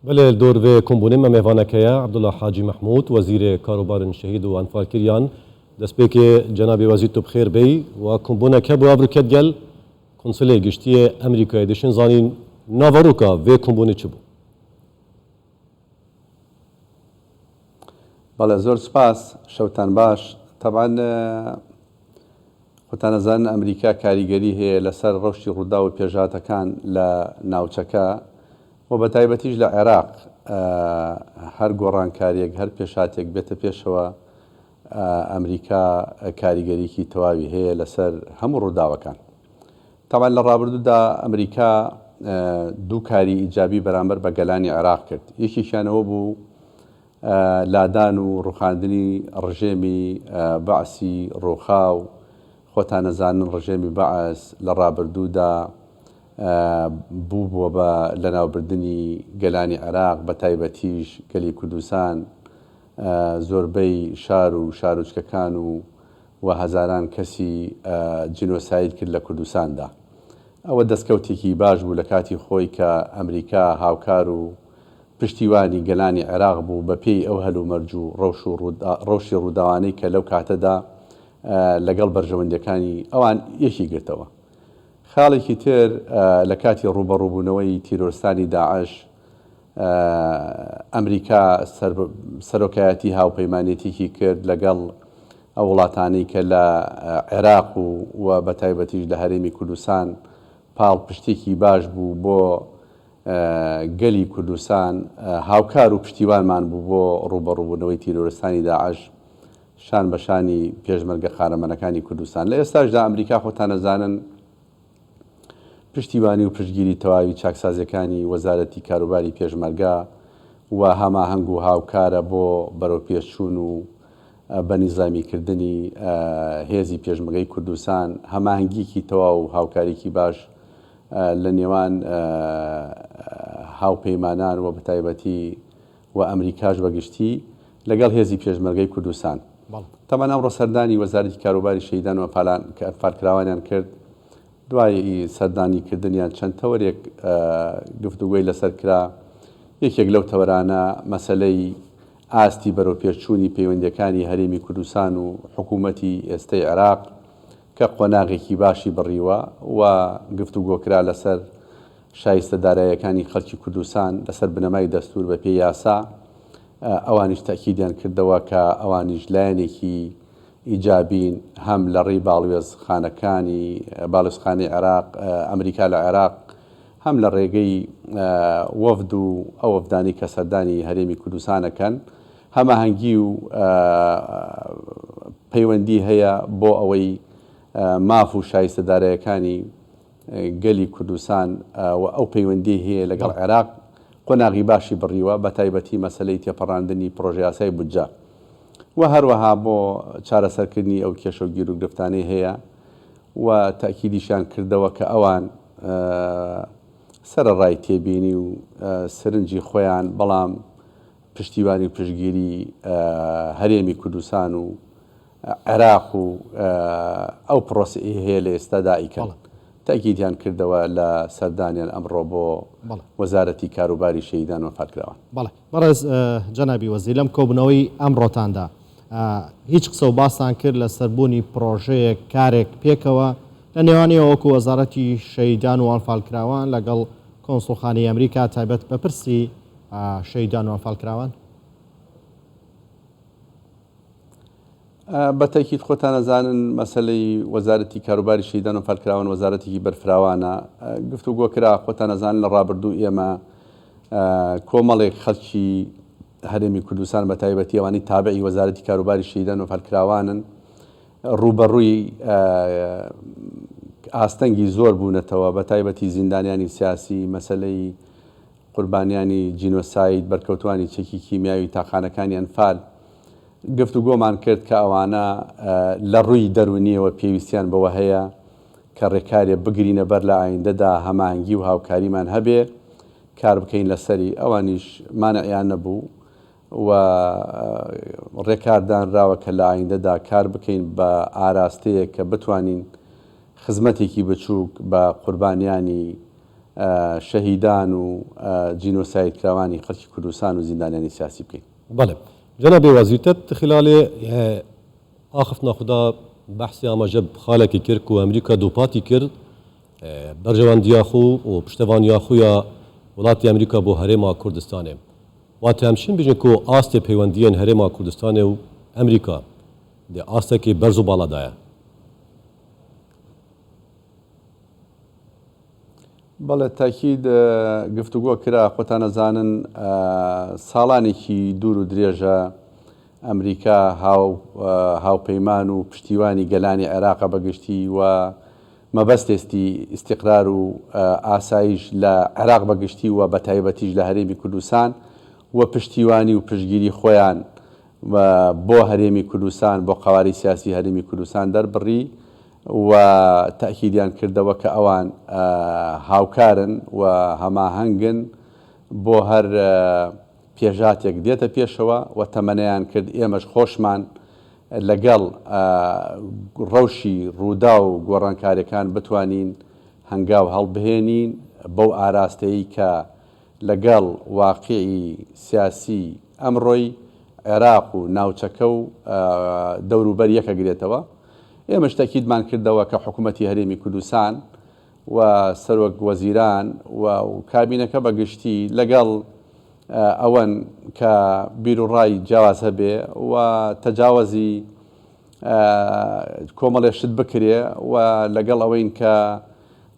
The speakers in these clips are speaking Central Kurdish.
بله دور و کمبونه مهوانه که عبدالله حاجی محمود وزیر کاروبار شهید و انفال کریان دست به که جناب وزیر تو بخیر بی و کمبونه که با ابروکت گل کنسولی گشتی امریکای دشن زانین ناوروکا و کمبونه چه بو؟ بله زور سپاس شوتان باش طبعا خۆتان ئەزانن ئەمریکا کاریگەری هەیە لەسەر ڕەوشی ڕوودا و پێژاتەکان لە ناوچەکە و بە تایبەتیش لە عێراق هەر گۆڕانکاریەک هەر پێشاتێک بێتە پێشەوە ئەمریکا کاریگەریکی تەواوی هەیە لەسەر هەموو ڕووداوەکان. تەمان لە ڕابردوودا ئەمریکا دوو کاری ئیجابی بەرامبەر بە گەلانی عێراق کرد. یەکیشیانەوە بوو لادان و ڕوخاندنی ڕژێمی بەعسی ڕۆخاو. خۆتان نەزانن ڕژێمی بەعس لە ڕابردوودا بوو بووە بە لەناوبردننی گەلانی عێراق بە تایبەتیش گەلی کوردستان زۆربەی شار و شارۆچکەکان و هەزاران کەسی جینۆساید کرد لە کوردستاندا. ئەوە دەستکەوتێکی باش بوو لە کاتی خۆی کە ئەمریکا هاوکار و پشتیوانی گەلانی عێراق بوو بە پێی ئەو هەلومەرج و ڕەوشی ڕووداوانەی کە لەو کاتەدا لەگەڵ بەرژەوەندەکانی ئەوان یەکی گرتەوە. خاڵێکی تر لە کاتی ڕوبەڕووبوونەوەی تیرۆرستانی داعش ئەمریکا سەرۆکایەتی هاوپەیمانێتێکی کرد لەگەڵ ئەو وڵاتانەی کە لە عێراق و بە تایبەتیش لە هەرێمی کوردستان پاڵ پشتێکی باش بوو بۆ گەلی کوردستان هاوکار و پشتیوانمان بوو بۆ ڕوبەڕووبوونەوەی تیرۆرستانی داعش شان بەشانی پێشمەرگە قارەمەنەکانی کوردستان. لە ئێستاشدا ئەمریکا خۆتان نەزانن پشتیوانی و پشتگیری تەواوی چاکسازیەکانی وەزارەتی کاروباری پێشمەرگە و هەماهەنگ و هاوکارە بۆ بەرەوپێشچوون و بە نیزامیکردنی هێزی پێشمەرگەی کوردستان هەماهەنگیکی تەواو و هاوکاریکی باش لە نێوان هاوپەیمانان و بەتایبەتی و ئەمریکاش بەگشتی لەگەڵ هێزی پێشمەرگەی کوردستان. تەمان ئەمڕۆ سەردانی وەزارەتی کاروباری شەیدان و ئەنفالکراوانیان کرد. دوای سەردانیکردنیان چەند تەوەرێک گفتوگۆی لەسەر کرا. یەکێک لەو تەوەرانە مەسەلەی ئاستی بەرەوپێشچوونی پەیوەندیەکانی هەرێمی کوردستان و حکوومەتی ئێستای عێراق کە قۆناغێکی باشی بڕیوە و گفتوگۆکرا لەسەر شایستەداراییەکانی خەڵکی کوردستان لەسەر بنەمای دەستور بە پێی یاسا. ئەوانیش تاکیدیان کردەوە کە ئەوانیش لایەنێکی ئیجابین هەم لە ڕێی باڵوێزخانەکانی باڵوێزخانەی عێراق ئەمریکا لە عێراق هەم لە ڕێگەی وەفد و ئەو وەفدانی کە سەردانی هەرێمی کوردستانەکەن هەماهەنگی و پەیوەندی هەیە بۆ ئەوەی ماف و شایستەداراییەکانی گەلی کوردستان و ئەو پەیوەندی هەیە لەگەڵ عێراق قۆناغی باشی بڕیوە بە تایبەتی مەسەلەی تێپەڕاندنی پرۆژە یاسای بودجە و هەروەها بۆ چارەسەرکردنی ئەو کێشە و گیر و گرفتانەی هەیە و تاکیدیشان کردەوە کە ئەوان سەرەڕای تێبینی و سرنجی خۆیان بەڵام پشتیوانی و پشتگیری هەرێمی کوردستان و عێراق و ئەو پرۆسەی هەیە لە ئێستادا ئیکەن. تاکیدیان کردەوە لە سەردانیان ئەمڕۆ بۆ وەزارەتی کاروباری شەیدان و ئەنفالکراوان. بەڵێ بەڕێز جەنابی وەزیر لەم کۆبوونەوەی ئەمڕۆتاندا هیچ قسە و باسان کرد لە سەربوونی پرۆژەیەک کارێک پێکەوە لە نێوانیەوە وەکو وەزارەتی شەیدان و ئەنفالکراوان لەگەڵ کۆنسڵخانەی ئەمریکا تایبەت بە پرسی شەیدان و ئەنفالکراوان؟ بەتەکیید خۆتان نەزانن مەسەلەی وەزارەتی کاروباری شەیدان و ئەنفالکراوان وەزارەتێکی بەرفراوانە. گفتوگۆکرا خۆتان نەزانن لە ڕابردوو ئێمە کۆمەڵێک خەڵکی هەرێمی کوردستان بە تایبەتی ئەوانەی تابعی وەزارەتی کاروباری شەیدان و ئەنفالکراوانن ڕوبەڕووی ئاستەنگی زۆر بوونەتەوە بە تایبەتی زیندانیانی سیاسی مەسەلەی قوربانیانی جینۆساید بەرکەوتوانی چەکی کیمیاوی تاقانەکانی ئەنفال گفتوگۆمان کرد کە ئەوانە لە ڕووی دەرونیەوە پێویستیان بەوە هەیە کە ڕێکارێ بگرینە بەر لە ئایندەدا هەماهەنگی و هاوکاریمان هەبێ کار بکەین لەسەری ئەوانیش مانەعیان نەبوو و ڕێکاردانراوە کە لە ئایندەدا کار بکەین بە ئاراستەیە کە بتوانین خزمەتێکی بچووک بە قوربانیانی شەهیدان و جینۆساید کراوانی خەڵکی کوردستان و زیندانیانی سیاسی بکەین. بله جناب وزیرتت خلال آخف ناخدا بحثی آماجب خالکی کرد و امریکا دوپاتی کرد برجواندیا خو و پشتوانیا خویا ولاتی امریکا بو هرما کردستانه و تمشین بیشن که آست پیوندیان هرما کردستانه و امریکا ده آسته که برزو بالا دایه. بەڵێ تاکید گفتوگۆ کرا خۆتان ئەزانن ساڵانێکی دوور و درێژە ئەمریکا هاوپەیمان و پشتیوانی گەلانی عێراقە بەگشتی و مەبەستێستی ئیستیقرار و ئاسایش لە عێراق بەگشتی و بە تایبەتیش لە هەرێمی کوردستان و پشتیوانی و پشتگیری خۆیان بۆ هەرێمی کوردستان بۆ قەواری سیاسی هەرێمی کوردستان دەربڕی و تأکیدیان کردەوە کە ئەوان هاوکارن و هەماهەنگن بۆ هەر پێژاتێک دێتە پێشەوە و تەمەنەیان کرد ئێمەش خۆشمان لەگەڵ ڕەوشی ڕوودا و گۆڕانکاریەکان بتوانین هەنگاو هەڵبهێنین بەو ئاراستەیی کە لەگەڵ واقعی سیاسی ئەمڕۆی عێراق و ناوچەکە و دەوروبەر یەکەگرێتەوە. ئێمەش تاکیدمان کردەوە کە حکوومەتی هەرێمی کوردستان و سەرۆک وەزیران و کابینەکە بەگشتی لەگەڵ ئەوەن کە بیرروڕای جیاواز هەبێ و تەجاوەزی کۆمەڵێ شت بکرێ و لەگەڵ ئەوەین کە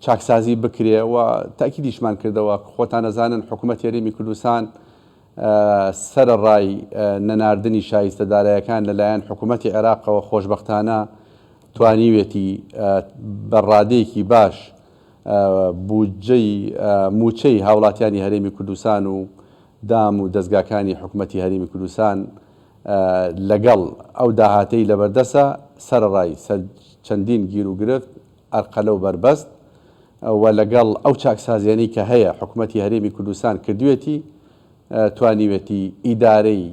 چاکسازی بکرێ و تاکیدیشمان کردەوە خۆتان ئەزانن حکوومەتی هەرێمی کوردستان سەرڕای نەناردنی شایستەدارایەکان لەلایەن حکوومەتی عێراقەوە خۆشبەختانە توانیوێتی بەڕادەیەکی باش بودجەی موچەی هاوڵاتیانی هەرێمی کوردستان و دام و دەستگاکانی حکوومەتی هەرێمی کوردستان لەگەڵ ئەو داهاتەی لەبەردەسە سەرڕای چەندین گیر و گرفت ئەرقەلە و بربەست و لەگەڵ ئەو چاکسازیانەی کە هەیە حکوومەتی هەرێمی کوردستان کردوێتی توانیوێتی ئیدارەی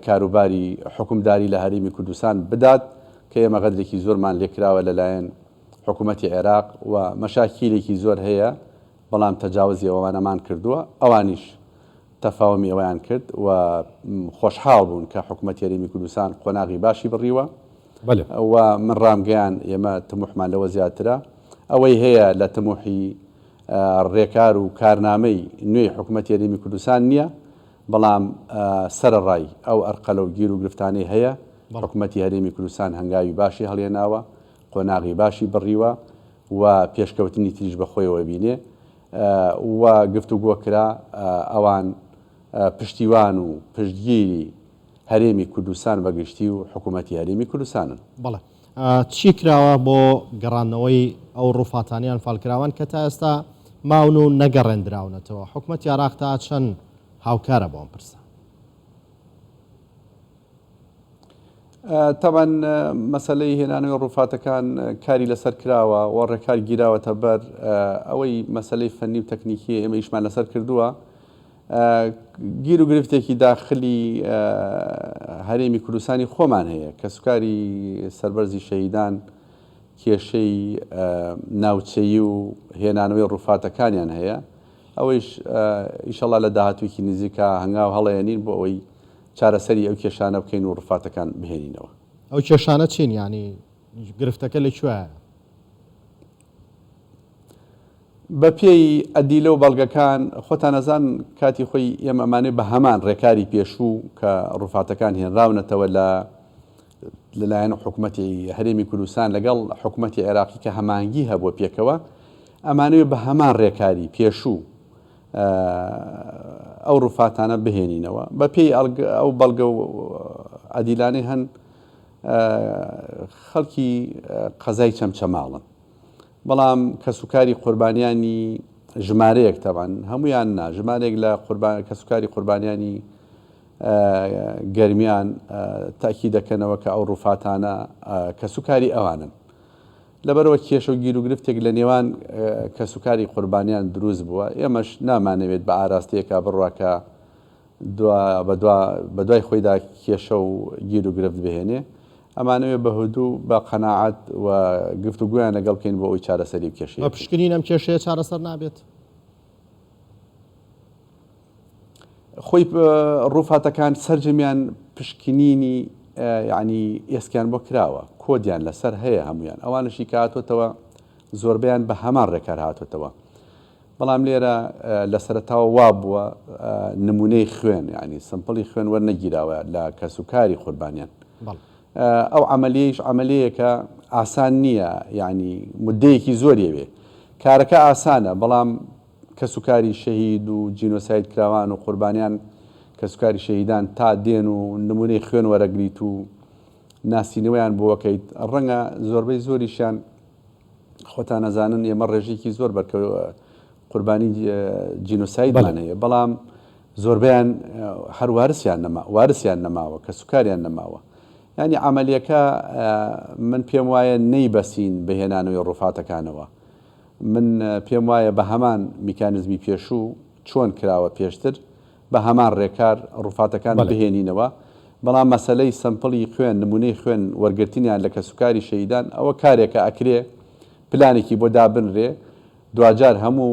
کاروباری حکومداری لە هەرێمی کوردستان بدات کە ئێمە غەدرێکی زۆرمان لێکراوە لەلایەن حکوومەتی عێراق و مەشاکیلێکی زۆر هەیە بەڵام تەجاوزی ئەوانەمان کردووە ئەوانیش تەفاومی ئەویان کرد و خۆشحاڵ بوون کە حکوومەتی هەرێمی کوردستان قۆناغی باشی بڕیوە و من ڕامگەیان ئێمە تموحمان لەوە زیاترە ئەوەی هەیە لە تموحی ڕێکار و کارنامەی نوێی حکوومەتی هەرێمی کوردستان نییە بەڵام سەرڕای ئەو ئەرقەلە و گیر و گرفتانەی هەیە حکوومەتی هەرێمی کوردستان هەنگاوی باشی هەڵێناوە قۆناغی باشی بڕیوە و پێشکەوتنی تریش بەخۆیەوە بینێ و گفتوگۆ کرا ئەوان پشتیوان و پشتگیری هەرێمی کوردستان بەگشتی و حکوومەتی هەرێمی کوردستانن. بەڵێ چی کراوە بۆ گەڕانەوەی ئەو ڕووفاتانیان فالکراوان کە تا ئێستا ماون و نەگەڕێنراونەتەوە حکوومەتی عێراق تا چەند هاوکارە بۆم پرسە؟ تەبەن مەسەلەی هێنانەوەی ڕووفاتەکان کاری لەسەر کراوە و ڕێکار گیراوەتە بەر ئەوەی مەسەلەی فەنی و تەکنیکی ئێمە ئیشمان لەسەر کردووە گیر و گرفتێکی داخلی هەرێمی کوردستانی خۆمان هەیە کە سوکاری سەربەرزی شەهیدان کێشەی ناوچەیی و هێنانەوەی ڕووفاتەکانیان هەیە ئەوەیش ئیشەڵا لە داهاتوویەکی نزیکە هەنگاو هەڵەیەنین بۆ ئەوەی چارەسەری ئەو کێشانە بکەین و ڕووفاتەکان بهێنینەوە. ئەو کێشانە چین ینی گرفتەکە لەکوێیە؟ بە پێی ئەدیلە و بەڵگەکان خۆتان ئەزان کاتی خۆی ئێمە ئەمانێ بە هەمان ڕێکاری پێشوو کە ڕووفاتەکان هێنراونەتەوە لەلایەن حکوومەتی هەرێمی کوردستان لەگەڵ حکوومەتی عێراقی کە هەمانگی هەبووە پێکەوە ئەمانەوێ بە هەمان ڕێکاری پێشوو ئەو ڕووفاتانە بهێنینەوە بە پێی ئەو بەڵگە و ئەدیلانەی هەن خەڵکی قەزای چەمچەماڵن بەڵام کە سوکاری قوربانیانی ژمارەیەک تەبەن هەمویان نا ژمارێک لە کە سوکاری قوربانیانی گەرمیان تاکی دەکەنەوە کە ئەو ڕووفاتانە کە سوکاری ئەوانن لەبەرەوە کێشە و گیر و گرفتێک لە نێوان کە سوکاری قوربانیان دروست بووە ئێمەش نامانەوێت بە ئاراستەیەکە بڕواکە بە دوای خۆیدا کێشە و گیر و گرفت بهێنێ ئەمانەوێ بەهودوو بە قەناعەت و گفتوگویان لەگەڵ بکەین بۆ ئەوی چارەسەری بکێشێت. بە پشکنین ئەم کێشەیە چارەسەر نابێت. خۆی ڕووفاتەکان سەررجەمیان پشکنینی یعنی ئێسکیان بۆ کراوە، کۆدیان لەسەر هەیە هەمویان، ئەوانشی کە هاتوۆتەوە زۆربیان بە هەمان ڕێکار هاتوێتەوە. بەڵام لێرە لە سەرەتاوە وا بووە نمونەی خوێن، ینی سمپڵی خوێن وەرنەگیراوە لە کەسوکاری قوربانیان. ئەو عملیش عملەیەکە ئاسان نییە، ینی مدەیەکی زۆریەوێ، کارەکە ئاسانە، بەڵام کەسوکاری شەهید و جینۆساید کراوان و قوربانیان کەسوکاری شەهیدان تا دێن و نمونەی خوێن وەرەگریت و ناسینەوەیان بۆەکەیت، ڕەنگە زۆربەی زۆریشیان خۆتان نەزانن ئێمە ڕێژێکی زۆر بەرکەوە قوربانی جینۆسایدمانەیە، بەڵام زۆربیان هەر وارسیان نەماوە، کەسوکاریان نەماوە. ینی عملیەکە من پێم وایە نەیبەسین بەهێنانەوەی ڕووفاتەکانەوە، من پێم وایە بە هەمان میکانزمی پێشوو چۆن کراوە پێشتر بە هەمان ڕێکار ڕووفاتەکان بهێنینەوە. بەڵام مەسلەی سمپڵی خوێن نمونەی خوێن وەرگرتنیان لە کەسوکاری شەهیدان ئەوە کارێکە ئەکرێ پلانێکی بۆ دابنرێ، دوجار هەموو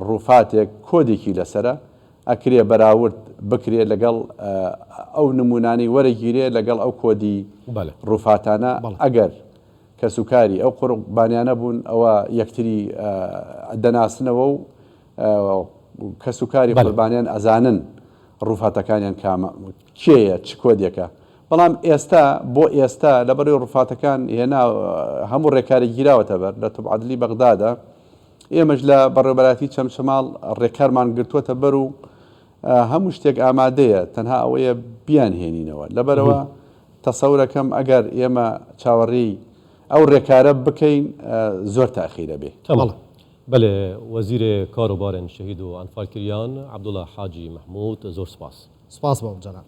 ڕووفاتێک کۆدێکی لەسرە ئەکرێ بەراورد بکرێ لەگەڵ ئەو نمونانی وەرەگیرێ لەگەڵ ئەو کۆدی ڕووفاتانە. ئەگەر کەسوکاری ئەو قوربانیانە بوون ئەوە یەکتری دەناسنەوە و کەسوکاری قوربانیان ئەزانن ڕووفاتەکانیان کێیە چ کۆدێکە. بەڵام ئێستا بۆ ئێستا لەبەرەوەی ڕووفاتەکان هێنا هەموو ڕێکاری گیراوەتە بەر لە توبعەدلی بەغدادا، ئێمەش لە بەڕێبەراتی چەمچەماڵ ڕێکارمان گرتووەتە بەر و هەموو شتێک ئامادەیە، تەنها ئەوەیە بیان هێنینەوە. لەبەرەوە تەسەورەکەم ئەگەر ئێمە چاوەڕێی ئەو ڕێکارە بکەین زۆر تاخیرە بێ. بەێ وەزیرێ کاروبارên شەهید و ئەنفالکریان عەبدوڵڵا حاجی مەحموود زۆر سپاس. سپاس بۆ جەناب.